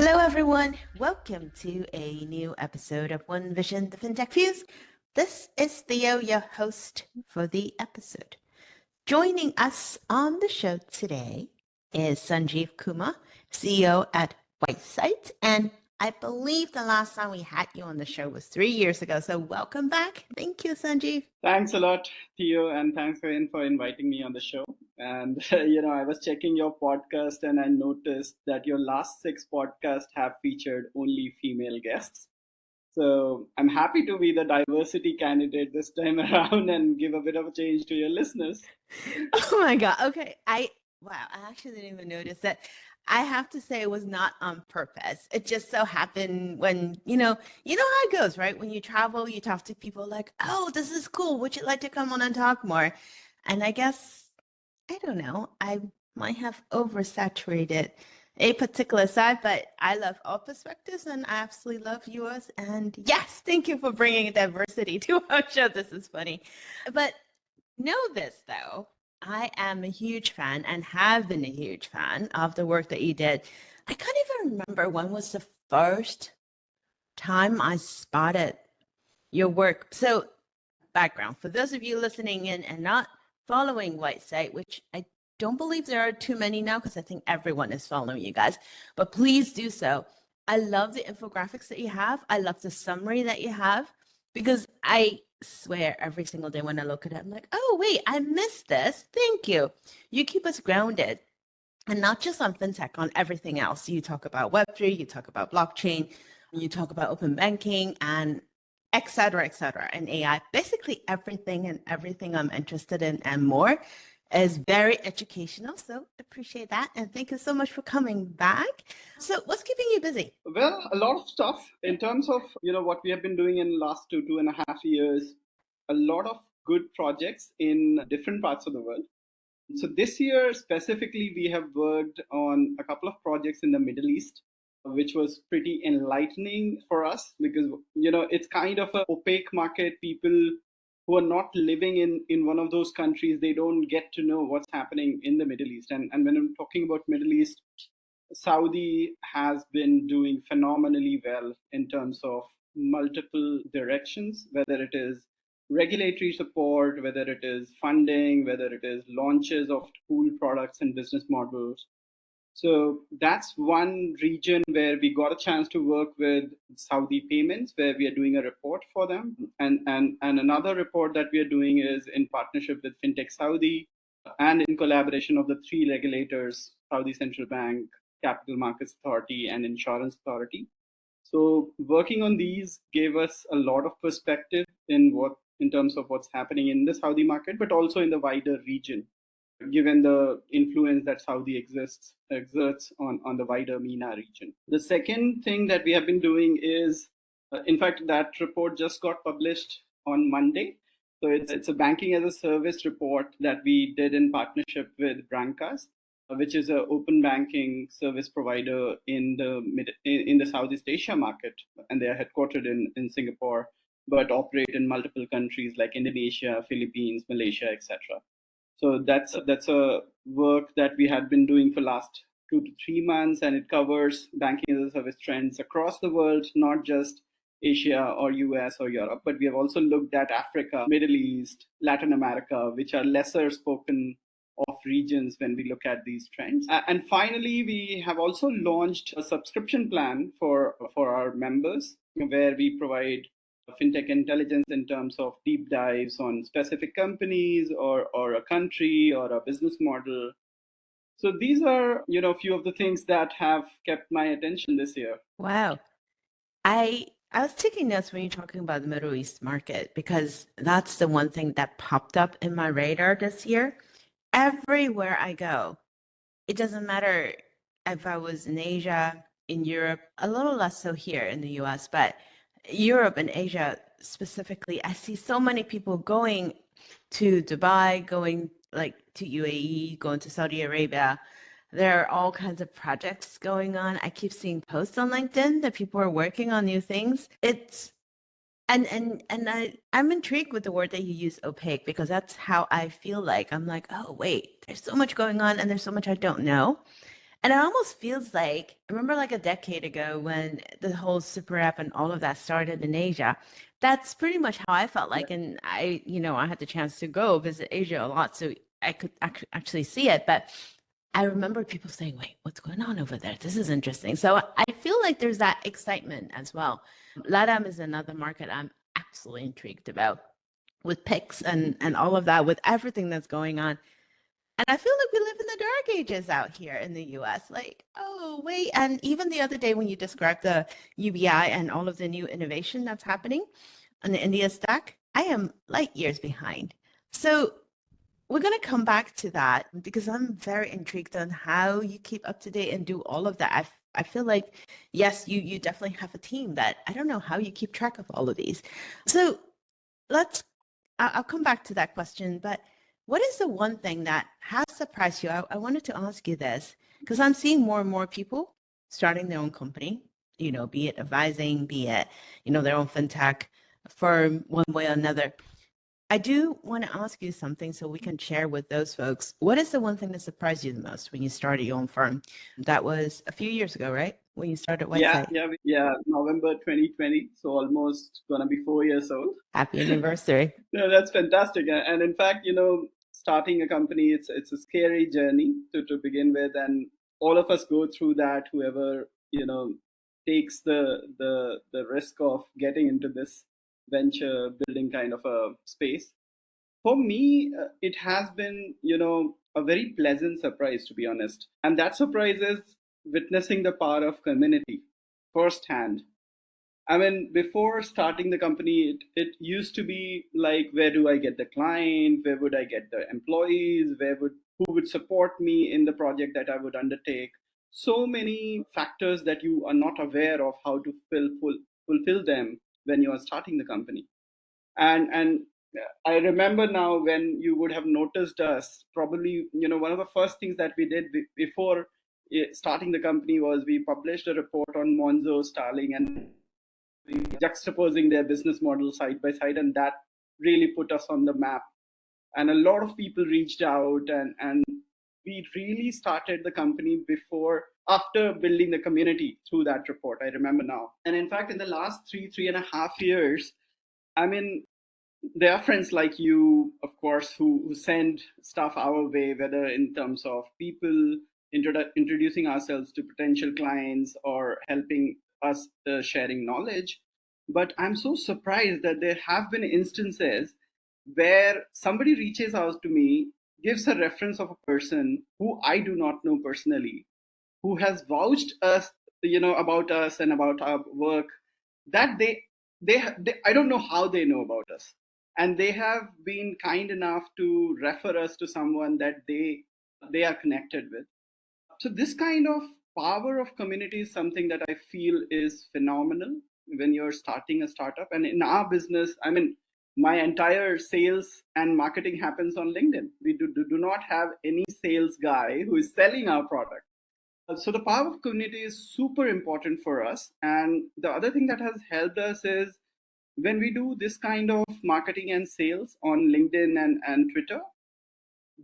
Hello, everyone. Welcome to a new episode of One Vision, the FinTech Fuse. This is Theo, your host for the episode. Joining us on the show today is Sanjeev Kumar, CEO at WhiteSight. And I believe the last time we had you on the show was 3 years ago. So welcome back. Thank you, Sanjeev. Thanks a lot, Theo, and thanks again for inviting me on the show. And, I was checking your podcast and I noticed that your last 6 podcasts have featured only female guests. So I'm happy to be the diversity candidate this time around and give a bit of a change to your listeners. Oh my God. Okay. Wow, I actually didn't even notice that. I have to say it was not on purpose. It just so happened when, how it goes, right? When you travel, you talk to people like, oh, this is cool. Would you like to come on and talk more? And I guess, I don't know, I might have oversaturated a particular side, but I love all perspectives and I absolutely love yours. And yes, thank you for bringing diversity to our show. This is funny. But know this though, I am a huge fan and have been a huge fan of the work that you did. I can't even remember when was the first time I spotted your work. So, background for those of you listening in and not following WhiteSight, which I don't believe there are too many now because I think everyone is following you guys, but please do so. I love the infographics that you have. I love the summary that you have because I swear every single day when I look at it, I'm like, oh, wait, I missed this. Thank you. You keep us grounded. And not just on fintech, on everything else. You talk about Web3, you talk about blockchain, you talk about open banking, and et cetera, and AI. Basically, everything I'm interested in and more is very educational. So appreciate that. And thank you so much for coming back. So what's keeping you busy? Well, a lot of stuff in terms of, what we have been doing in the last 2.5 years, a lot of good projects in different parts of the world. So this year specifically, we have worked on a couple of projects in the Middle East, which was pretty enlightening for us because, it's kind of an opaque market. People who are not living in one of those countries, they don't get to know what's happening in the Middle East. And when I'm talking about Middle East, Saudi has been doing phenomenally well in terms of multiple directions, whether it is regulatory support, whether it is funding, whether it is launches of cool products and business models. So that's one region where we got a chance to work with Saudi Payments, where we are doing a report for them. And another report that we are doing is in partnership with FinTech Saudi and in collaboration of the 3 regulators, Saudi Central Bank, Capital Markets Authority, and Insurance Authority. So working on these gave us a lot of perspective in terms of what's happening in the Saudi market, but also in the wider region, given the influence that Saudi exerts on the wider MENA region. The second thing that we have been doing is, in fact, that report just got published on Monday. So it's a banking as a service report that we did in partnership with Brancas, which is an open banking service provider in the Southeast Asia market, and they are headquartered in Singapore, but operate in multiple countries like Indonesia, Philippines, Malaysia, etc. So that's a work that we had been doing for last 2 to 3 months, and it covers banking as a service trends across the world, not just Asia or US or Europe, but we have also looked at Africa, Middle East, Latin America, which are lesser spoken of regions when we look at these trends. And finally, we have also launched a subscription plan for our members, where we provide fintech intelligence in terms of deep dives on specific companies or a country or a business model. So these are, a few of the things that have kept my attention this year. Wow. I was taking notes when you're talking about the Middle East market because that's the one thing that popped up in my radar this year. Everywhere I go, it doesn't matter if I was in Asia, in Europe, a little less so here in the US, but Europe and Asia specifically, I see so many people going to Dubai, going like to UAE, going to Saudi Arabia. There are all kinds of projects going on. I keep seeing posts on LinkedIn that people are working on new things. I'm intrigued with the word that you use, opaque, because that's how I feel like. I'm like, oh, wait, there's so much going on and there's so much I don't know. And it almost feels like, remember like a decade ago when the whole super app and all of that started in Asia? That's pretty much how I felt Yeah. like. And I had the chance to go visit Asia a lot, so I could actually see it. But I remember people saying, wait, what's going on over there? This is interesting. So I feel like there's that excitement as well. LATAM is another market I'm absolutely intrigued about with PIX and all of that, with everything that's going on. And I feel like we live in the dark ages out here in the US. Like, oh, wait. And even the other day when you described the UBI and all of the new innovation that's happening on the India stack, I am light years behind. So we're going to come back to that because I'm very intrigued on how you keep up to date and do all of that. I feel like, yes, you definitely have a team that I don't know how you keep track of all of these. So let's I'll come back to that question, but what is the one thing that has surprised you? I wanted to ask you this because I'm seeing more and more people starting their own company, be it advising, be it, their own fintech firm, one way or another. I do want to ask you something so we can share with those folks. What is the one thing that surprised you the most when you started your own firm? That was a few years ago, right? When you started Yeah, WhiteSight. yeah, November 2020, so almost gonna be 4 years old. Happy anniversary. No, that's fantastic. And in fact, starting a company, it's a scary journey to begin with, and all of us go through that. Whoever takes the risk of getting into this venture building kind of a space. For me, it has been a very pleasant surprise, to be honest, and that surprise is witnessing the power of community firsthand. I mean, before starting the company, it used to be like, where do I get the client? Where would I get the employees? Who would support me in the project that I would undertake? So many factors that you are not aware of how to fulfill them when you are starting the company. And I remember now when you would have noticed us, probably, one of the first things that we did before starting the company was we published a report on Monzo, Starling, and juxtaposing their business model side by side, and that really put us on the map. And a lot of people reached out, and we really started the company after building the community through that report. I remember now. And in fact, in the last three and a half years, I mean, there are friends like you, of course, who send stuff our way, whether in terms of people introducing ourselves to potential clients or helping us sharing knowledge. But I'm so surprised that there have been instances where somebody reaches out to me, gives a reference of a person who I do not know personally, who has vouched us, about us and about our work, that they I don't know how they know about us, and they have been kind enough to refer us to someone that they are connected with. So this kind of power of community is something that I feel is phenomenal when you're starting a startup. And in our business, I mean, my entire sales and marketing happens on LinkedIn. We do not have any sales guy who is selling our product. So the power of community is super important for us. And the other thing that has helped us is when we do this kind of marketing and sales on LinkedIn and Twitter,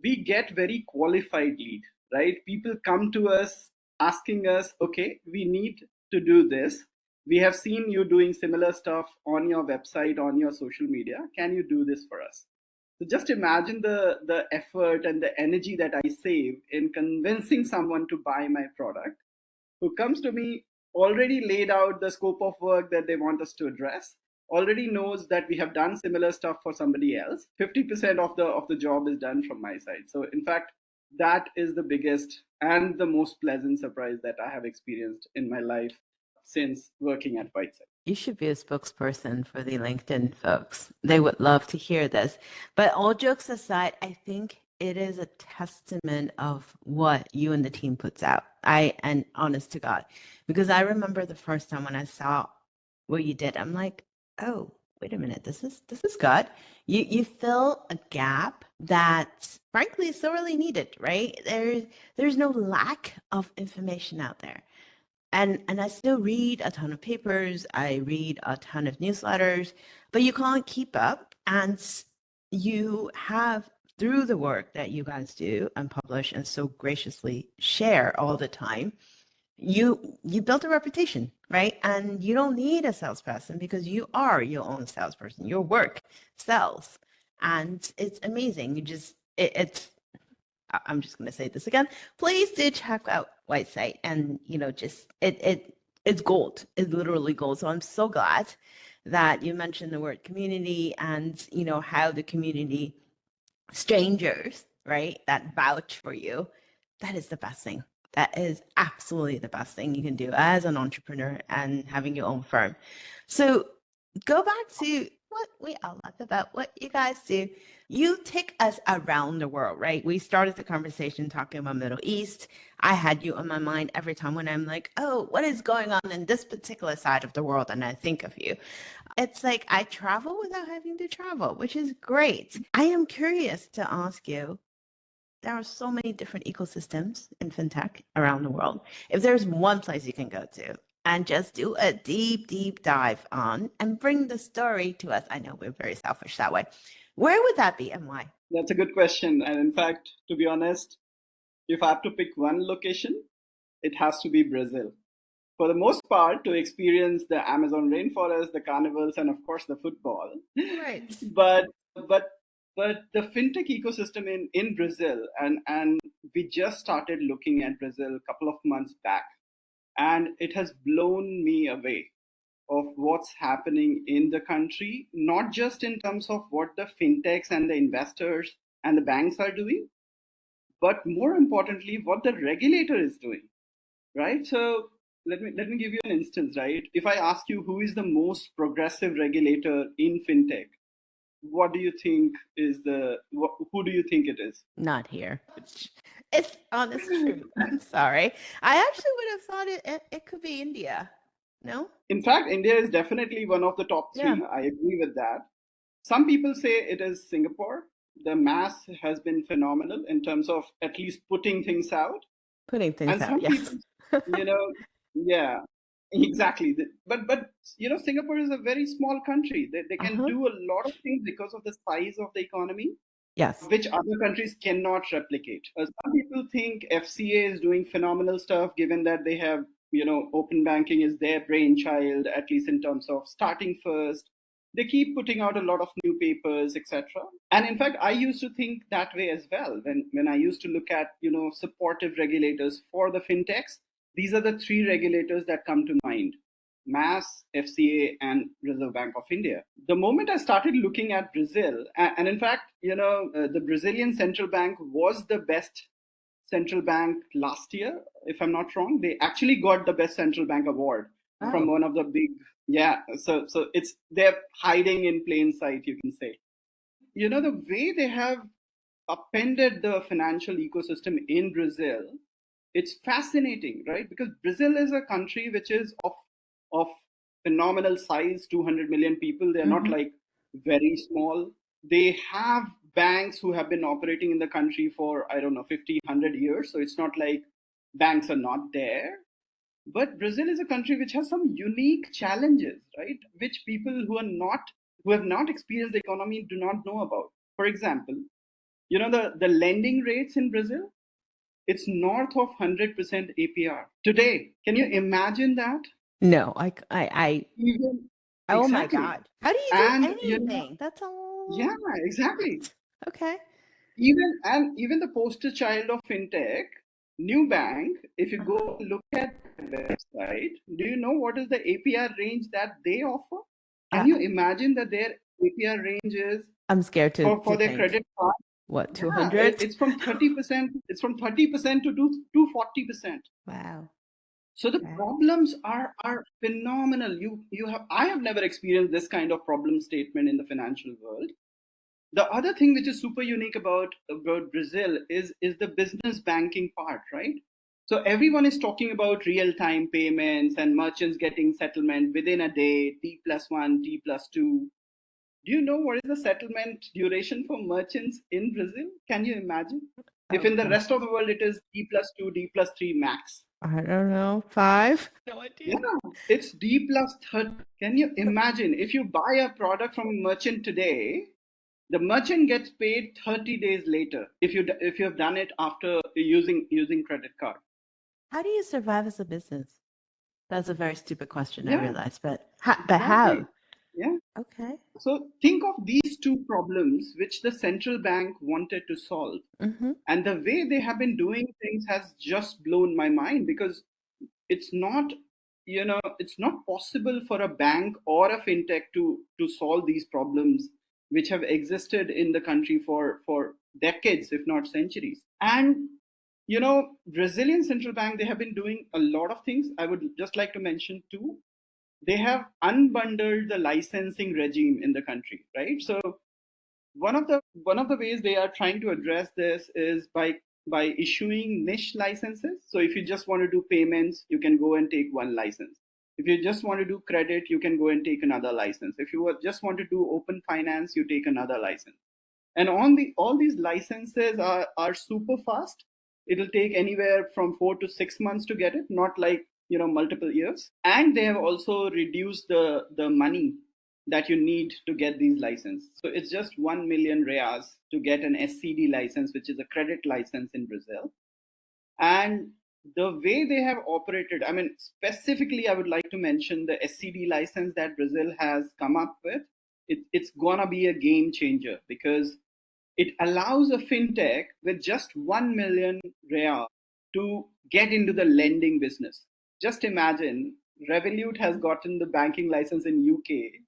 we get very qualified lead, right? People come to us asking us, okay, we need to do this. We have seen you doing similar stuff on your website, on your social media. Can you do this for us? So just imagine the effort and the energy that I save in convincing someone to buy my product, who comes to me already laid out the scope of work that they want us to address, already knows that we have done similar stuff for somebody else. 50% of the job is done from my side. So in fact, that is the biggest and the most pleasant surprise that I have experienced in my life since working at WhiteSight. You should be a spokesperson for the LinkedIn folks. They would love to hear this. But all jokes aside, I think it is a testament of what you and the team puts out. And honest to God, because I remember the first time when I saw what you did, I'm like, oh, wait a minute, this is good. You fill a gap that frankly is sorely needed, right? There's no lack of information out there. And I still read a ton of papers, I read a ton of newsletters, but you can't keep up. And you have through the work that you guys do and publish and so graciously share all the time, you built a reputation, right? And you don't need a salesperson because you are your own salesperson. Your work sells, and it's amazing. It's I'm just going to say this again. Please do check out WhiteSight, and just it's gold. It's literally gold. So I'm so glad that you mentioned the word community, and how the community strangers, right, that vouch for you. That is the best thing. That is absolutely the best thing you can do as an entrepreneur and having your own firm. So go back to what we all love about what you guys do. You take us around the world, right? We started the conversation talking about Middle East. I had you on my mind every time when I'm like, oh, what is going on in this particular side of the world? And I think of you. It's like I travel without having to travel, which is great. I am curious to ask you, there are so many different ecosystems in fintech around the world. If there's one place you can go to and just do a deep, deep dive on and bring the story to us, I know we're very selfish that way. Where would that be and why? That's a good question. And in fact, to be honest, if I have to pick one location, it has to be Brazil. For the most part, to experience the Amazon rainforest, the carnivals, and of course the football. Right. But the fintech ecosystem in Brazil, and we just started looking at Brazil a couple of months back, and it has blown me away of what's happening in the country, not just in terms of what the fintechs and the investors and the banks are doing, but more importantly, what the regulator is doing, right? So let me give you an instance, right? If I ask you who is the most progressive regulator in fintech, what do you think is who do you think it is? Not here. It's honest truth. I'm sorry. I actually would have thought it could be India. No? In fact, India is definitely one of the top three. Yeah. I agree with that. Some people say it is Singapore. The mass has been phenomenal in terms of at least putting things out. Putting things And out, some yes. people, yeah, exactly. But Singapore is a very small country. They can do a lot of things because of the size of the economy, Yes. which other countries cannot replicate. Some people think FCA is doing phenomenal stuff, given that they have, open banking is their brainchild, at least in terms of starting first. They keep putting out a lot of new papers, etc. And in fact, I used to think that way as well. When I used to look at, supportive regulators for the fintechs, these are the three regulators that come to mind: MAS, FCA, and Reserve Bank of India. The moment I started looking at Brazil, and in fact, the Brazilian central bank was the best central bank last year, if I'm not wrong. They actually got the best central bank award from one of the big, so they're hiding in plain sight, you can say. The way they have appended the financial ecosystem in Brazil, it's fascinating, right? Because Brazil is a country which is of phenomenal size, 200 million people. They're not like very small. They have banks who have been operating in the country for, I don't know, 50, 100 years. So it's not like banks are not there. But Brazil is a country which has some unique challenges, right? Which people who have not experienced the economy do not know about. For example, the lending rates in Brazil, it's north of 100% APR today. Can you imagine that? No, Even oh exactly. My God. How do you do anything? That's all. Yeah, exactly. Okay. Even the poster child of fintech, Nubank, if you go look at the website, do you know what is the APR range that they offer? Can you imagine that their APR range is, I'm scared to for their think. credit card? What, 200? It's from 30%. It's from 30% to 40%. Wow. So the problems are phenomenal. I have never experienced this kind of problem statement in the financial world. The other thing which is super unique about Brazil is the business banking part, right? So everyone is talking about real-time payments and merchants getting settlement within a day, T+1, T+2. Do you know what is the settlement duration for merchants in Brazil? Can you imagine? If in the rest of the world it is D+2, D+3 max. I don't know, 5? No idea. Yeah, it's D+30. Can you imagine if you buy a product from a merchant today, The merchant gets paid 30 days later if you have done it after using credit card. How do you survive as a business? That's a very stupid question, I Yeah, realize, but exactly. how? Yeah. Okay. So think of these two problems which the central bank wanted to solve. Mm-hmm. And the way they have been doing things has just blown my mind, because it's not, it's not possible for a bank or a fintech to solve these problems which have existed in the country for decades, if not centuries. And Brazilian central bank, they have been doing a lot of things. I would just like to mention two. They have unbundled the licensing regime in the country, right? So one of the ways they are trying to address this is by issuing niche licenses. So if you just want to do payments, you can go and take one license. If you just want to do credit, you can go and take another license. If you just want to do open finance, you take another license. And all these licenses are super fast. It'll take anywhere from 4 to 6 months to get it, not like multiple years. And they have also reduced the money that you need to get these licenses. So it's just 1 million reais to get an SCD license, which is a credit license in Brazil. And the way they have operated, I mean, specifically, I would like to mention the SCD license that Brazil has come up with. It's gonna be a game changer, because it allows a fintech with just 1 million real to get into the lending business. Just imagine, Revolut has gotten the banking license in UK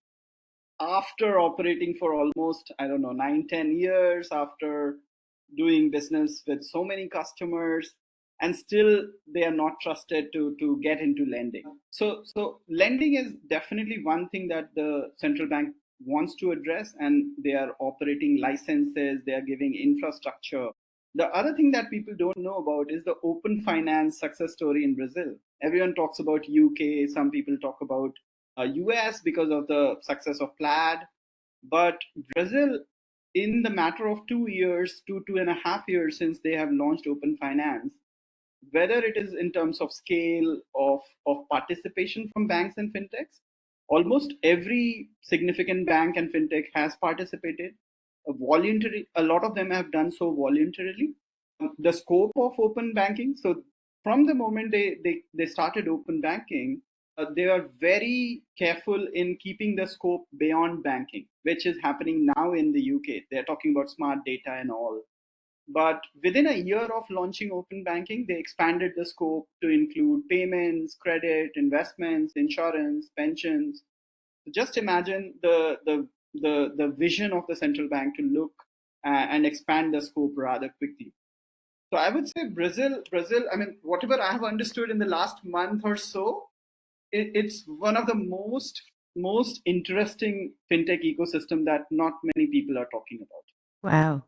after operating for almost, I don't know, 9-10 years, after doing business with so many customers, and still they are not trusted to get into lending. So lending is definitely one thing that the central bank wants to address, and they are operating licenses, they are giving infrastructure. The other thing that people don't know about is the open finance success story in Brazil. Everyone talks about UK, some people talk about US because of the success of Plaid. But Brazil, in the matter of 2 years, 2.5 years since they have launched open finance, whether it is in terms of scale of participation from banks and fintechs, almost every significant bank and fintech has participated. A lot of them have done so voluntarily. The scope of open banking, so from the moment they started open banking, they are very careful in keeping the scope beyond banking, which is happening now in the UK. They're talking about smart data and all. But within a year of launching open banking, they expanded the scope to include payments, credit, investments, insurance, pensions. Just imagine the vision of the central bank to look and expand the scope rather quickly. So I would say Brazil. I mean, whatever I have understood in the last month or so, it's one of the most interesting fintech ecosystem that not many people are talking about. Wow.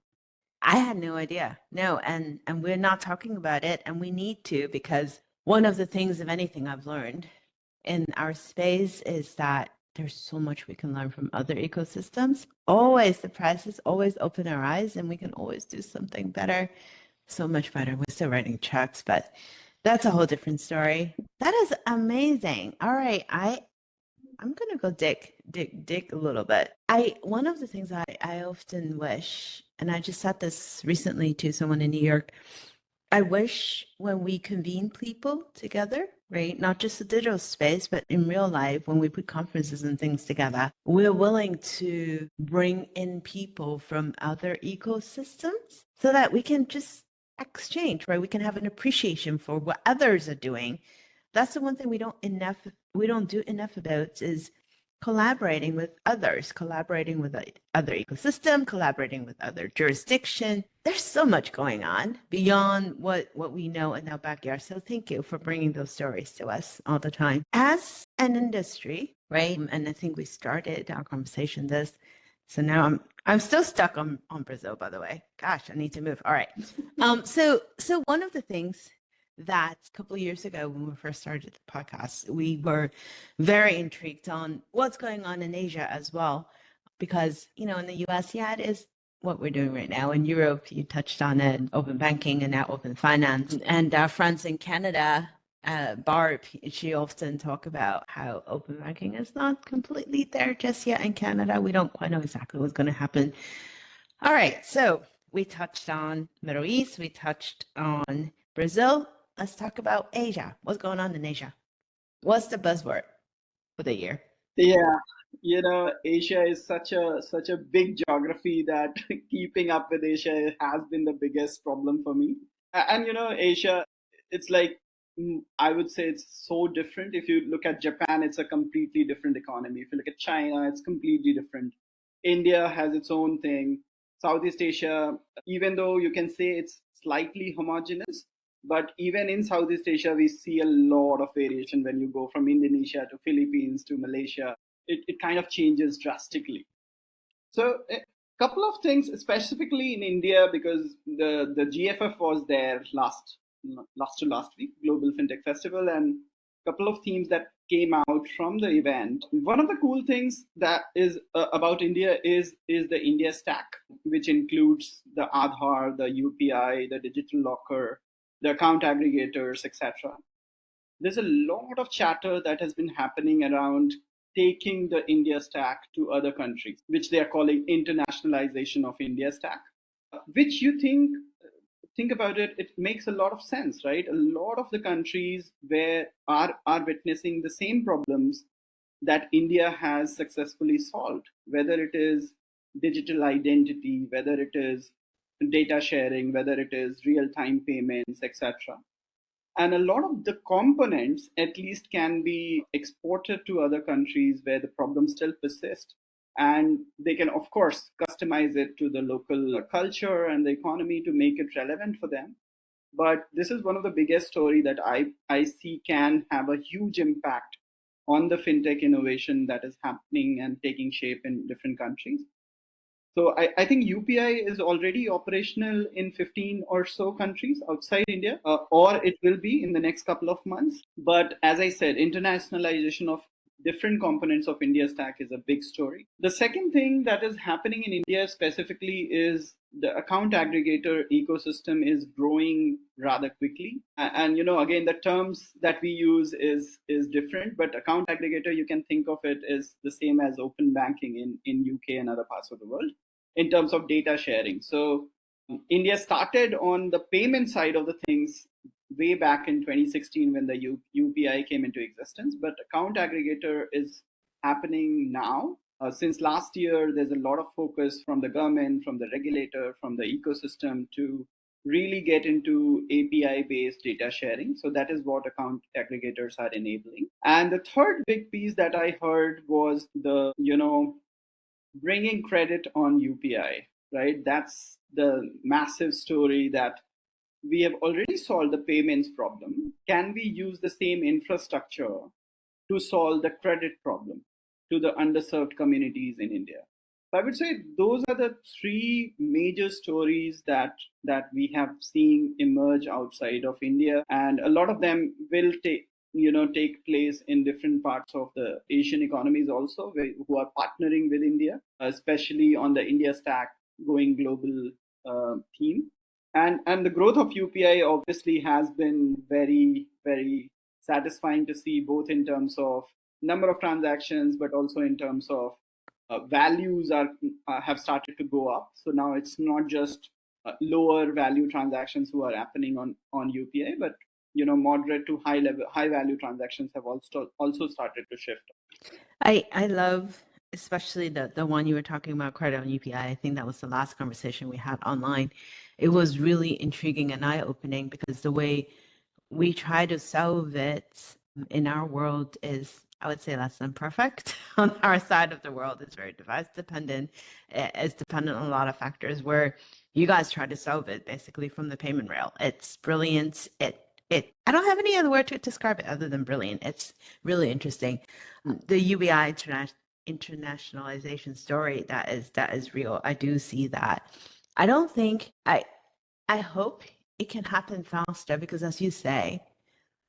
I had no idea. No, and we're not talking about it, and we need to, because one of the things, if anything, I've learned in our space is that there's so much we can learn from other ecosystems. Always surprises, always open our eyes, and we can always do something better, so much better. We're still writing checks, but that's a whole different story. That is amazing. All right, I'm gonna go dig a little bit. One of the things I often wish, and I just said this recently to someone in New York, I wish when we convene people together, right? Not just the digital space, but in real life, when we put conferences and things together, we're willing to bring in people from other ecosystems so that we can just exchange, right? We can have an appreciation for what others are doing. That's the one thing we don't do enough about is collaborating with others, collaborating with other ecosystem, collaborating with other jurisdiction. There's so much going on beyond what we know in our backyard. So thank you for bringing those stories to us all the time. As an industry, right? And I think we started our conversation this. So now I'm still stuck on Brazil, by the way. Gosh, I need to move. All right. So one of the things that a couple of years ago when we first started the podcast, we were very intrigued on what's going on in Asia as well. Because, in the US, yeah, it is what we're doing right now. In Europe, you touched on it, open banking and now open finance. And our friends in Canada, Barb, she often talk about how open banking is not completely there just yet in Canada. We don't quite know exactly what's going to happen All right, so we touched on Middle East, we touched on Brazil. Let's talk about Asia. What's going on in Asia? What's the buzzword for the year? Yeah, Asia is such a big geography that keeping up with Asia has been the biggest problem for me. And Asia, it's like I would say it's so different. If you look at Japan, it's a completely different economy. If you look at China, it's completely different. India has its own thing. Southeast Asia, even though you can say it's slightly homogeneous, but even in Southeast Asia, we see a lot of variation when you go from Indonesia to Philippines to Malaysia. It kind of changes drastically. So a couple of things, specifically in India, because the GFF was there last week, Global FinTech Festival, and a couple of themes that came out from the event. One of the cool things that is about India is the India stack, which includes the Aadhaar, the UPI, the digital locker, the account aggregators, etc. There's a lot of chatter that has been happening around taking the India stack to other countries, which they are calling internationalization of India stack, which you think about it, it makes a lot of sense, right? A lot of the countries where are witnessing the same problems that India has successfully solved, whether it is digital identity, whether it is data sharing, whether it is real-time payments, etc. And a lot of the components at least can be exported to other countries where the problems still persist. And they can, of course, customize it to the local culture and the economy to make it relevant for them. But this is one of the biggest story that I see can have a huge impact on the fintech innovation that is happening and taking shape in different countries. So I think UPI is already operational in 15 or so countries outside India, or it will be in the next couple of months. But as I said, internationalization of different components of India stack is a big story. The second thing that is happening in India specifically is the account aggregator ecosystem is growing rather quickly. And again, the terms that we use is different, but account aggregator, you can think of it as the same as open banking in UK and other parts of the world in terms of data sharing. So India started on the payment side of the things way back in 2016 when the UPI came into existence, but account aggregator is happening now. Since last year, there's a lot of focus from the government, from the regulator, from the ecosystem to really get into API-based data sharing. So that is what account aggregators are enabling. And the third big piece that I heard was the, bringing credit on UPI, right? That's the massive story that we have already solved the payments problem. Can we use the same infrastructure to solve the credit problem to the underserved communities in India? So I would say those are the three major stories that we have seen emerge outside of India, and a lot of them will take place in different parts of the Asian economies also, who are partnering with India, especially on the India stack going global theme. And the growth of UPI obviously has been very, very satisfying to see, both in terms of number of transactions, but also in terms of values have started to go up. So now it's not just lower value transactions who are happening on UPI, but moderate to high value transactions have also started to shift. I love especially the one you were talking about, credit on UPI. I think that was the last conversation we had online. It was really intriguing and eye-opening because the way we try to solve it in our world is, I would say, less than perfect. On our side of the world, it's very device dependent. It's dependent on a lot of factors. Where you guys try to solve it basically from the payment rail. It's brilliant. I don't have any other word to describe it other than brilliant. It's really interesting. The UBI internationalization story that is real. I do see that. I don't think I hope it can happen faster because, as you say,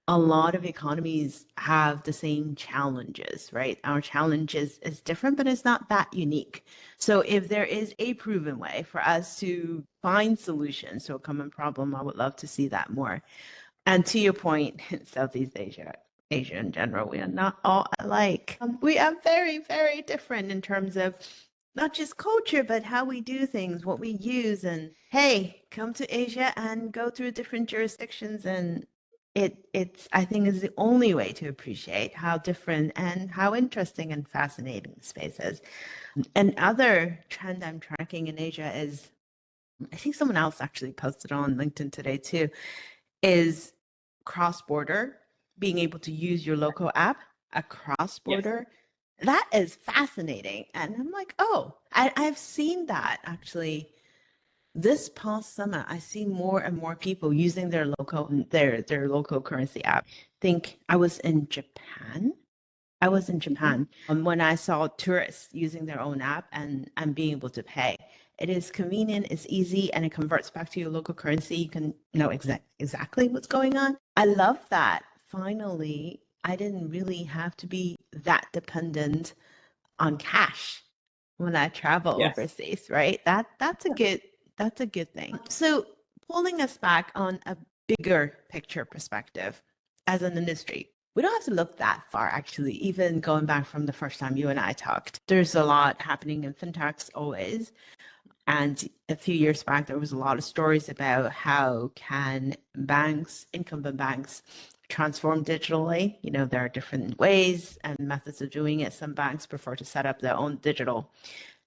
a lot of economies have the same challenges, right? Our challenges is different, but it's not that unique. So if there is a proven way for us to find solutions to a common problem, I would love to see that more. And to your point, in Southeast Asia, Asia in general, we are not all alike. We are very, very different in terms of not just culture, but how we do things, what we use. And hey, come to Asia and go through different jurisdictions. And it's, I think, is the only way to appreciate how different and how interesting and fascinating the space is. Another trend I'm tracking in Asia is, I think someone else actually posted on LinkedIn today too, is cross-border, being able to use your local app across Yes. border. That is fascinating. And I'm like, oh, I've seen that actually this past summer. I see more and more people using their local currency app. I think I was in Japan. Mhm. When I saw tourists using their own app and being able to pay. It is convenient, it's easy, and it converts back to your local currency. You can know exactly what's going on. I love that. Finally, I didn't really have to be that dependent on cash when I travel Yes. overseas, right? That's a good thing. So pulling us back on a bigger picture perspective as an industry, we don't have to look that far, actually, even going back from the first time you and I talked. There's a lot happening in fintechs always. And a few years back, there was a lot of stories about how can banks, incumbent banks, transform digitally. You know, there are different ways and methods of doing it. Some banks prefer to set up their own digital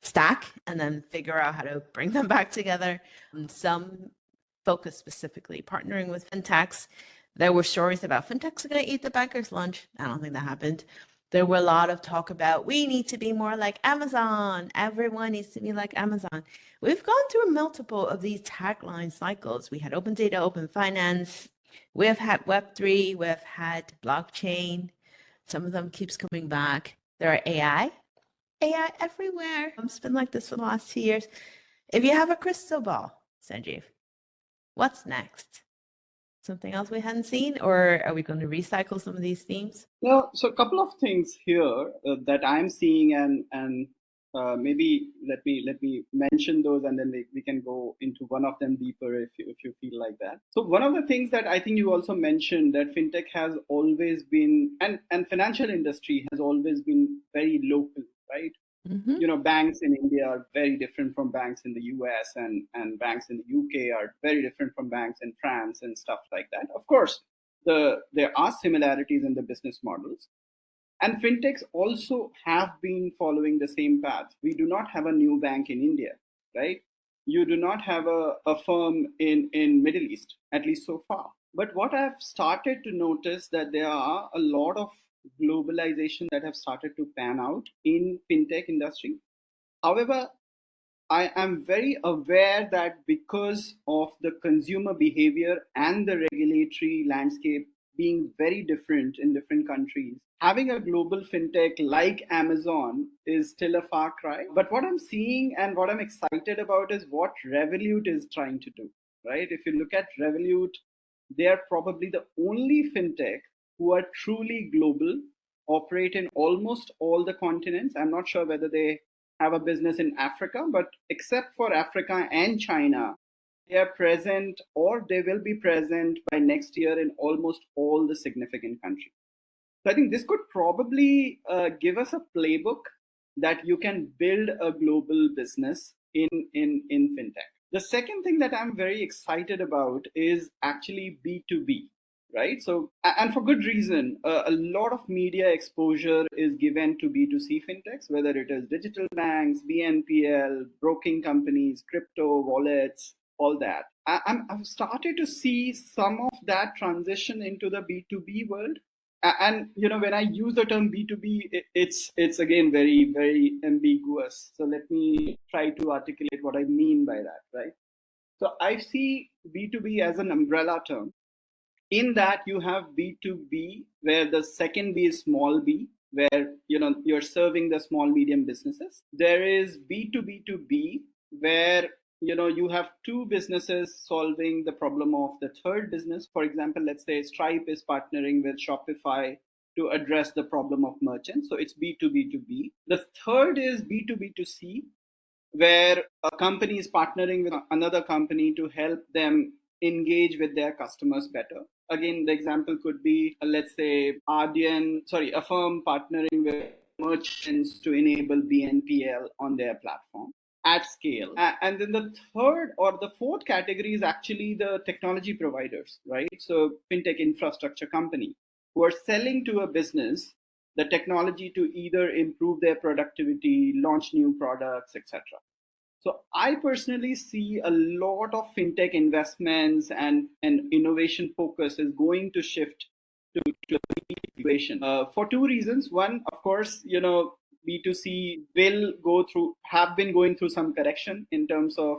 stack and then figure out how to bring them back together. And some focus specifically partnering with fintechs. There were stories about fintechs are going to eat the banker's lunch. I don't think that happened. There were a lot of talk about we need to be more like Amazon. Everyone needs to be like Amazon. We've gone through multiple of these tagline cycles. We had open data, open finance. We've had Web3. We've had blockchain. Some of them keeps coming back. There are AI everywhere. It's been like this for the last 2 years. If you have a crystal ball, Sanjeev, what's next? Something else we hadn't seen, or are we going to recycle some of these themes? Now, so a couple of things here that I'm seeing, and maybe let me mention those, and then we can go into one of them deeper if you feel like that. So one of the things that I think you also mentioned, that fintech has always been, and financial industry has always been very local, right? Mm-hmm. Banks in India are very different from banks in the US, and banks in the UK are very different from banks in France and stuff like that. Of course, there are similarities in the business models. And fintechs also have been following the same path. We do not have a new bank in India, right? You do not have a firm in Middle East, at least so far. But what I've started to notice that there are a lot of globalization that have started to pan out in fintech industry. However, I am very aware that because of the consumer behavior and the regulatory landscape being very different in different countries, having a global fintech like Amazon is still a far cry. But what I'm seeing and what I'm excited about is what Revolut is trying to do, right? If you look at Revolut, they are probably the only fintech who are truly global, operate in almost all the continents. I'm not sure whether they have a business in Africa, but except for Africa and China, they are present or they will be present by next year in almost all the significant countries. So I think this could probably give us a playbook that you can build a global business in fintech. The second thing that I'm very excited about is actually B2B, right? So, and for good reason, a lot of media exposure is given to B2C fintechs, whether it is digital banks, BNPL, broking companies, crypto wallets, all that. I've started to see some of that transition into the B2B world. And when I use the term B2B, it's again very ambiguous. So let me try to articulate what I mean by that, right? So I see B2B as an umbrella term. In that you have B2B, where the second B is small b, where you're serving the small medium businesses. There is B2B2B, where you have two businesses solving the problem of the third business. For example, let's say Stripe is partnering with Shopify to address the problem of merchants, so it's B2B2B. The third is B2B2C, where a company is partnering with another company to help them engage with their customers better. Again, the example could be, let's say, a firm partnering with merchants to enable BNPL on their platform at scale. And then the third or the fourth category is actually the technology providers, right? So fintech infrastructure company who are selling to a business the technology to either improve their productivity, launch new products, etc. So I personally see a lot of fintech investments and innovation focus is going to shift to innovation for two reasons. One, of course, B2C have been going through some correction in terms of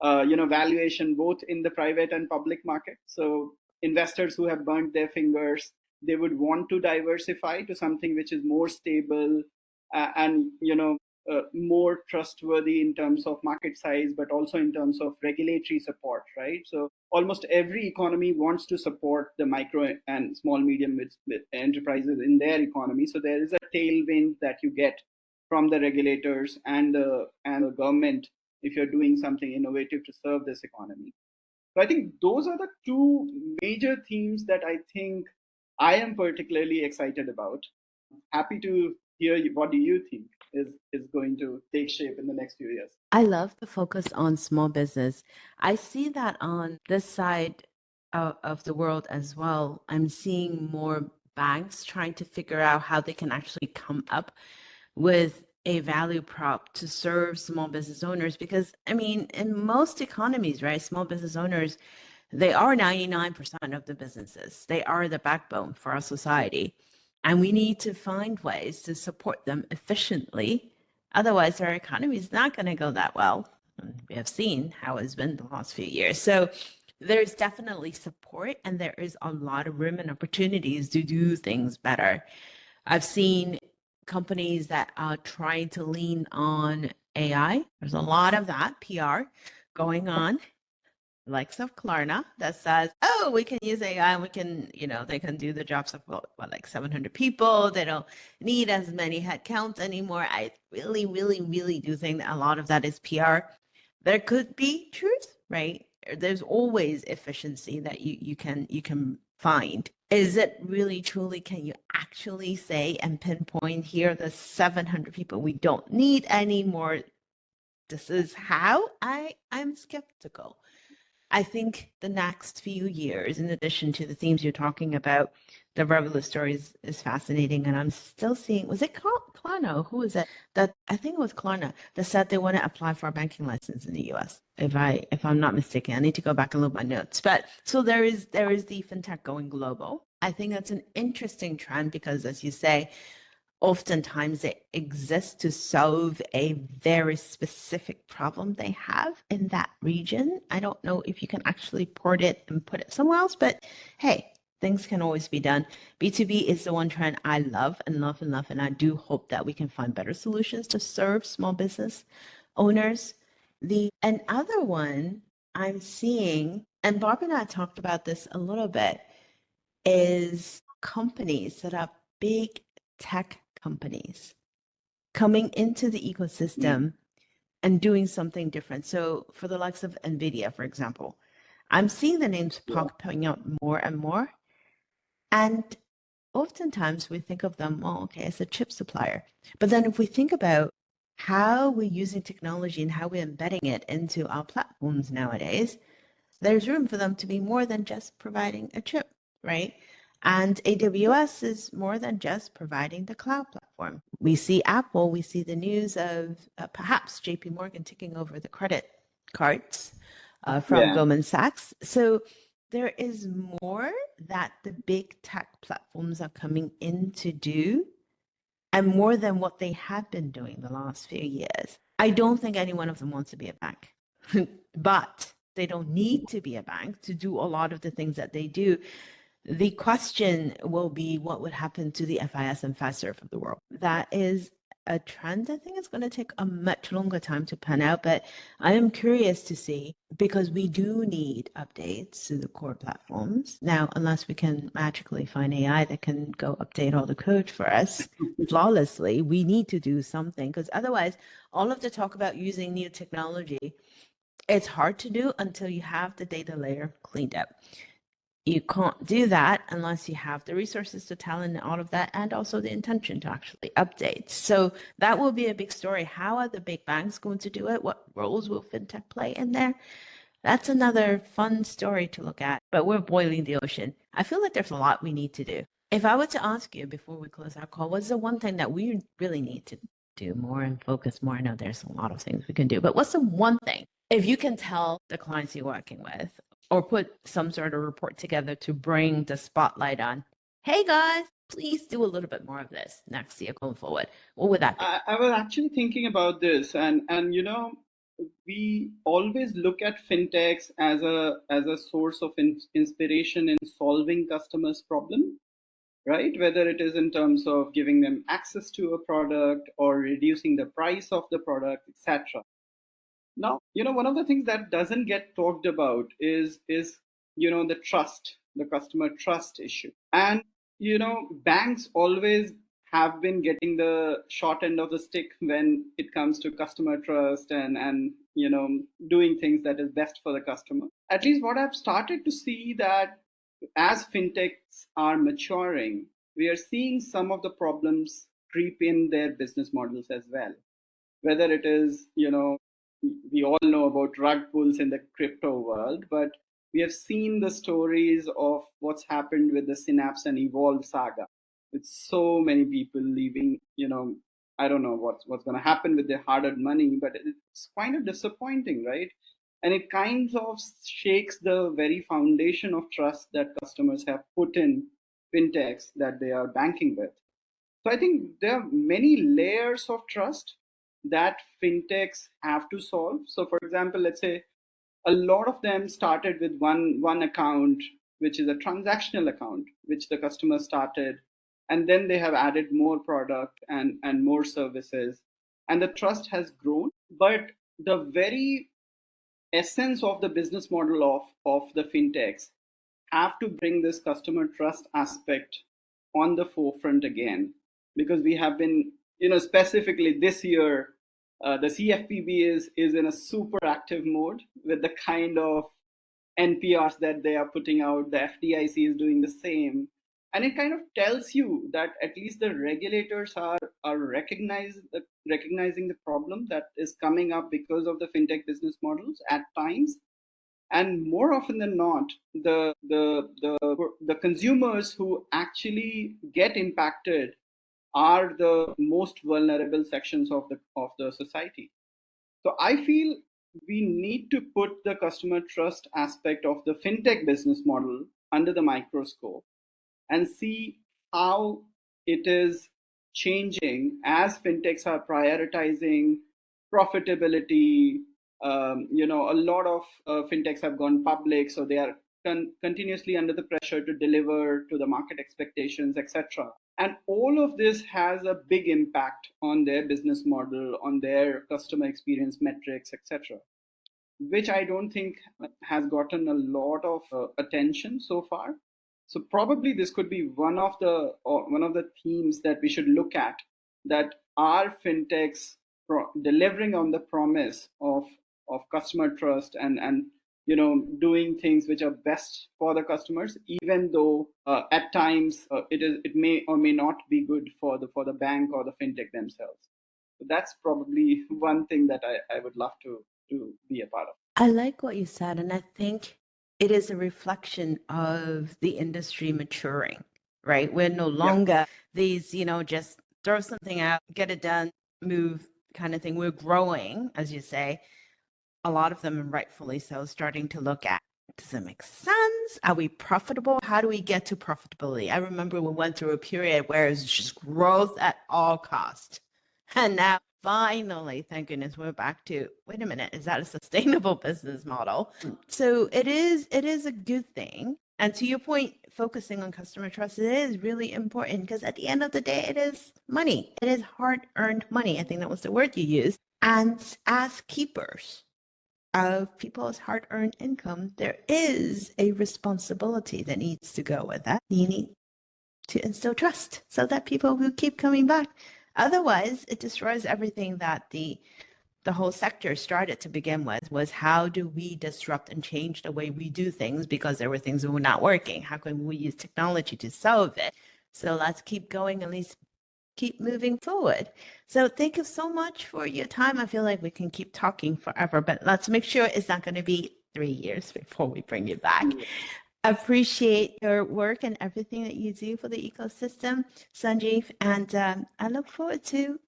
valuation both in the private and public market. So investors who have burnt their fingers, they would want to diversify to something which is more stable and more trustworthy in terms of market size, but also in terms of regulatory support, right? So almost every economy wants to support the micro and small medium with enterprises in their economy. So there is a tailwind that you get from the regulators and the government if you're doing something innovative to serve this economy. So I think those are the two major themes that I think I am particularly excited about. Happy to hear what do you think is going to take shape in the next few years. I love the focus on small business. I see that on this side of the world as well. I'm seeing more banks trying to figure out how they can actually come up with a value prop to serve small business owners. Because, I mean, in most economies, right, small business owners, they are 99% of the businesses. They are the backbone for our society. And we need to find ways to support them efficiently. Otherwise, our economy is not going to go that well. We have seen how it's been the last few years. So there's definitely support, and there is a lot of room and opportunities to do things better. I've seen companies that are trying to lean on AI. There's a lot of that PR going on, likes of Klarna, that says, oh, we can use AI and we can, they can do the jobs of like 700 people. They don't need as many headcounts anymore. I really, really, really do think that a lot of that is PR. There could be truth, right? There's always efficiency that you can find. Is it really truly, can you actually say and pinpoint here the 700 people we don't need anymore? This is how I'm skeptical. I think the next few years, in addition to the themes you're talking about, the Revolut story is fascinating. And I'm still seeing, was it Klarna? Who is it? That I think it was Klarna that said they want to apply for a banking license in the US. If I'm not mistaken, I need to go back and look at my notes. But so there is the fintech going global. I think that's an interesting trend because, as you say, oftentimes it exists to solve a very specific problem they have in that region. I don't know if you can actually port it and put it somewhere else, but hey, things can always be done. B2B is the one trend I love and love and love, and I do hope that we can find better solutions to serve small business owners. Another one I'm seeing, and Barb and I talked about this a little bit, is companies that are big tech companies coming into the ecosystem and doing something different. So for the likes of NVIDIA, for example, I'm seeing the names popping up more and more. And oftentimes we think of them, well, okay, as a chip supplier. But then if we think about how we're using technology and how we're embedding it into our platforms nowadays, there's room for them to be more than just providing a chip, right? And AWS is more than just providing the cloud platform. We see Apple, we see the news of perhaps JP Morgan taking over the credit cards from Goldman Sachs. So there is more that the big tech platforms are coming in to do, and more than what they have been doing the last few years. I don't think any one of them wants to be a bank, but they don't need to be a bank to do a lot of the things that they do. The question will be what would happen to the FIS and Fiserv of the world. That is a trend. I think it's going to take a much longer time to pan out, but I am curious to see, because we do need updates to the core platforms. Now, unless we can magically find AI that can go update all the code for us flawlessly, we need to do something, because otherwise, all of the talk about using new technology, it's hard to do until you have the data layer cleaned up. You can't do that unless you have the resources, the talent, and all of that, and also the intention to actually update. So that will be a big story. How are the big banks going to do it? What roles will fintech play in there? That's another fun story to look at, but we're boiling the ocean. I feel like there's a lot we need to do. If I were to ask you before we close our call, what's the one thing that we really need to do more and focus more? I know there's a lot of things we can do, but what's the one thing? If you can tell the clients you're working with or put some sort of report together to bring the spotlight on, hey guys, please do a little bit more of this next year going forward, what would that be? I was actually thinking about this, and we always look at fintechs as a source of inspiration in solving customers' problem, right? Whether it is in terms of giving them access to a product or reducing the price of the product, etc. Now, one of the things that doesn't get talked about is the trust, the customer trust issue. And banks always have been getting the short end of the stick when it comes to customer trust and doing things that is best for the customer. At least what I've started to see that as fintechs are maturing, we are seeing some of the problems creep in their business models as well. Whether it is, we all know about rug pulls in the crypto world, but we have seen the stories of what's happened with the Synapse and Evolve saga, with so many people leaving. I don't know what's going to happen with their hard-earned money, but it's kind of disappointing, right? And it kind of shakes the very foundation of trust that customers have put in fintechs that they are banking with. So I think there are many layers of trust that fintechs have to solve. So for example, let's say a lot of them started with one account, which is a transactional account, which the customer started, and then they have added more product and more services, and the trust has grown. But the very essence of the business model of the fintechs have to bring this customer trust aspect on the forefront again, because we have been, specifically this year, the CFPB is in a super active mode with the kind of NPRs that they are putting out. The FDIC is doing the same. And it kind of tells you that at least the regulators are recognizing the problem that is coming up because of the fintech business models at times. And more often than not, the consumers who actually get impacted are the most vulnerable sections of the society. So I feel we need to put the customer trust aspect of the fintech business model under the microscope and see how it is changing as fintechs are prioritizing profitability. A lot of fintechs have gone public, so they are continuously under the pressure to deliver to the market expectations, etc. And all of this has a big impact on their business model, on their customer experience metrics, etc., which I don't think has gotten a lot of attention so far. So probably this could be one of the themes that we should look at, that are fintechs delivering on the promise of customer trust and doing things which are best for the customers, even though at times it may or may not be good for the bank or the fintech themselves. So that's probably one thing that I would love to be a part of. I like what you said, and I think it is a reflection of the industry maturing, right? We're no longer these, just throw something out, get it done, move kind of thing. We're growing, as you say. A lot of them, and rightfully so, starting to look at, does it make sense? Are we profitable? How do we get to profitability? I remember we went through a period where it was just growth at all cost. And now finally, thank goodness, we're back to, wait a minute, is that a sustainable business model? So it is a good thing. And to your point, focusing on customer trust, it is really important, because at the end of the day, it is money. It is hard-earned money. I think that was the word you used. And as keepers of people's hard-earned income, there is a responsibility that needs to go with that. You need to instill trust so that people will keep coming back. Otherwise, it destroys everything that the the whole sector started to begin with, was how do we disrupt and change the way we do things, because there were things that were not working. How can we use technology to solve it? So let's keep going, at least keep moving forward. So thank you so much for your time. I feel like we can keep talking forever, but let's make sure it's not going to be 3 years before we bring you back. Appreciate your work and everything that you do for the ecosystem, Sanjeev. And I look forward to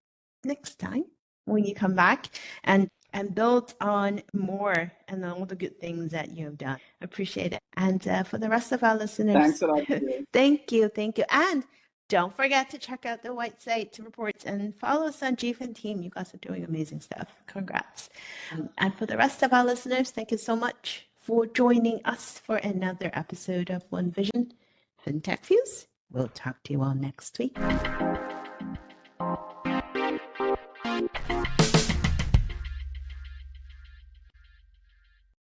next time when you come back and build on more and all the good things that you have done. Appreciate it. And for the rest of our listeners, Thanks a lot. thank you. And don't forget to check out the WhiteSight reports and follow Sanjeev and team. You guys are doing amazing stuff. Congrats. And for the rest of our listeners, thank you so much for joining us for another episode of One Vision FinTech Fuse. We'll talk to you all next week.